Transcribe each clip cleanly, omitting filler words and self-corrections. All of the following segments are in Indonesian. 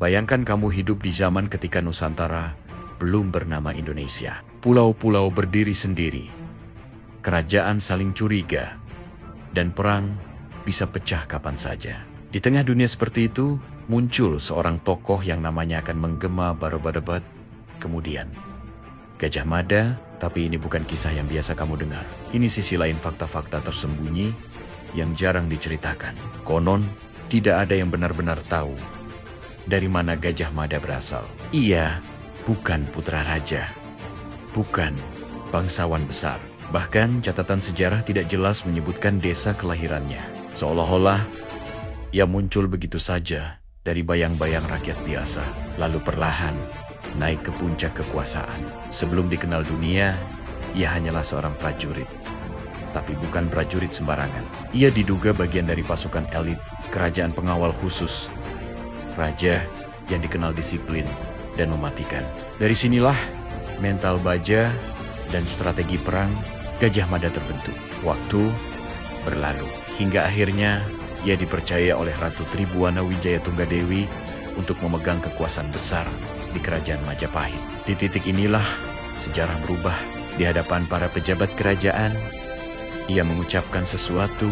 Bayangkan kamu hidup di zaman ketika Nusantara belum bernama Indonesia. Pulau-pulau berdiri sendiri, kerajaan saling curiga, dan perang bisa pecah kapan saja. Di tengah dunia seperti itu, muncul seorang tokoh yang namanya akan menggema baroba-debat. Kemudian, Gajah Mada, tapi ini bukan kisah yang biasa kamu dengar. Ini sisi lain fakta-fakta tersembunyi yang jarang diceritakan. Konon, tidak ada yang benar-benar tahu dari mana Gajah Mada berasal. Ia bukan putra raja, bukan bangsawan besar. Bahkan catatan sejarah tidak jelas menyebutkan desa kelahirannya. Seolah-olah ia muncul begitu saja dari bayang-bayang rakyat biasa, lalu perlahan naik ke puncak kekuasaan. Sebelum dikenal dunia, ia hanyalah seorang prajurit. Tapi bukan prajurit sembarangan. Ia diduga bagian dari pasukan elit kerajaan pengawal khusus. Raja yang dikenal disiplin dan mematikan. Dari sinilah mental baja dan strategi perang Gajah Mada terbentuk. Waktu berlalu hingga akhirnya ia dipercaya oleh Ratu Tribuana Wijaya Tunggadewi untuk memegang kekuasaan besar di kerajaan Majapahit. Di titik inilah sejarah berubah. Di hadapan para pejabat kerajaan, ia mengucapkan sesuatu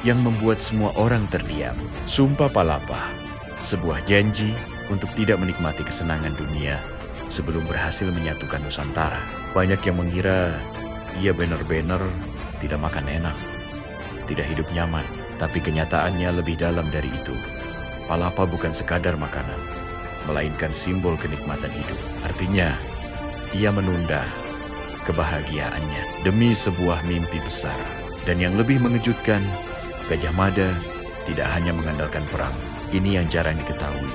yang membuat semua orang terdiam. Sumpah Palapa, sebuah janji untuk tidak menikmati kesenangan dunia sebelum berhasil menyatukan Nusantara. Banyak yang mengira ia benar-benar tidak makan enak, tidak hidup nyaman. Tapi kenyataannya lebih dalam dari itu. Palapa bukan sekadar makanan, melainkan simbol kenikmatan hidup. Artinya, ia menunda kebahagiaannya demi sebuah mimpi besar. Dan yang lebih mengejutkan, Gajah Mada tidak hanya mengandalkan perang. Ini yang jarang diketahui.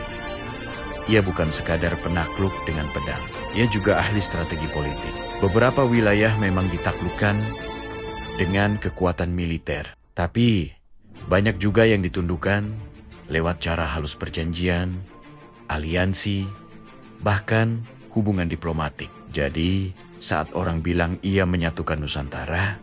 Ia bukan sekadar penakluk dengan pedang. Ia juga ahli strategi politik. Beberapa wilayah memang ditaklukkan dengan kekuatan militer. Tapi banyak juga yang ditundukkan lewat cara halus perjanjian, aliansi, bahkan hubungan diplomatik. Jadi, saat orang bilang ia menyatukan Nusantara,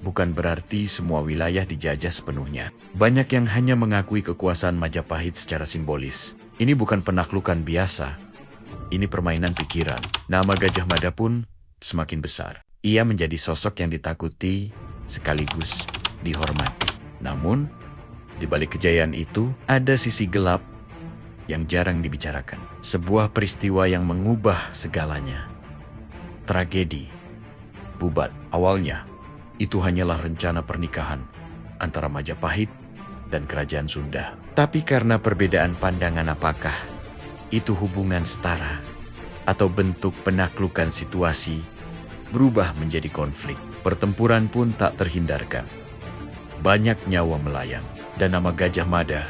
bukan berarti semua wilayah dijajah sepenuhnya. Banyak yang hanya mengakui kekuasaan Majapahit secara simbolis. Ini bukan penaklukan biasa. Ini permainan pikiran. Nama Gajah Mada pun semakin besar. Ia menjadi sosok yang ditakuti sekaligus dihormati. Namun, di balik kejayaan itu, ada sisi gelap yang jarang dibicarakan. Sebuah peristiwa yang mengubah segalanya. Tragedi Bubat. Awalnya, itu hanyalah rencana pernikahan antara Majapahit dan Kerajaan Sunda. Tapi karena perbedaan pandangan apakah itu hubungan setara atau bentuk penaklukan situasi, berubah menjadi konflik. Pertempuran pun tak terhindarkan. Banyak nyawa melayang dan nama Gajah Mada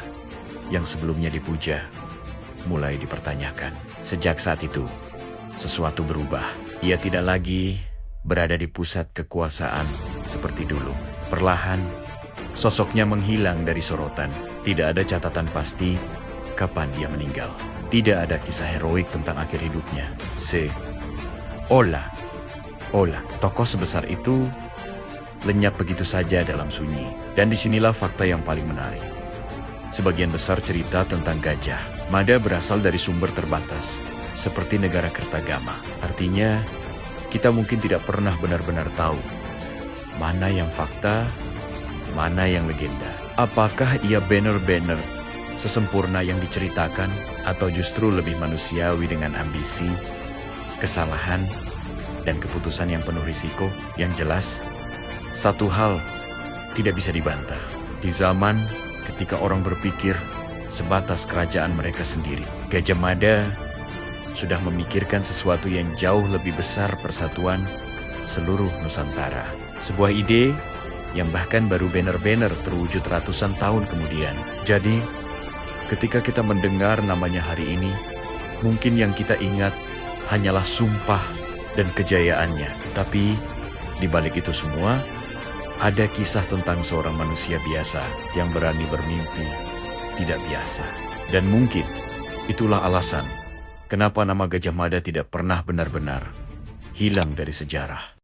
yang sebelumnya dipuja mulai dipertanyakan. Sejak saat itu, sesuatu berubah. Ia tidak lagi berada di pusat kekuasaan seperti dulu. Perlahan, sosoknya menghilang dari sorotan. Tidak ada catatan pasti kapan ia meninggal. Tidak ada kisah heroik tentang akhir hidupnya. Ola, tokoh sebesar itu lenyap begitu saja dalam sunyi. Dan disinilah fakta yang paling menarik. Sebagian besar cerita tentang Gajah Mada berasal dari sumber terbatas, seperti negara Kertagama. Artinya, kita mungkin tidak pernah benar-benar tahu mana yang fakta, mana yang legenda. Apakah ia benar-benar sesempurna yang diceritakan, atau justru lebih manusiawi dengan ambisi, kesalahan, dan keputusan yang penuh risiko? Yang jelas, satu hal tidak bisa dibantah. Di zaman ketika orang berpikir sebatas kerajaan mereka sendiri, Gajah Mada sudah memikirkan sesuatu yang jauh lebih besar, persatuan seluruh Nusantara. Sebuah ide yang bahkan baru benar-benar terwujud ratusan tahun kemudian. Jadi, ketika kita mendengar namanya hari ini, mungkin yang kita ingat hanyalah sumpah dan kejayaannya. Tapi, di balik itu semua, ada kisah tentang seorang manusia biasa yang berani bermimpi tidak biasa. Dan mungkin itulah alasan kenapa nama Gajah Mada tidak pernah benar-benar hilang dari sejarah.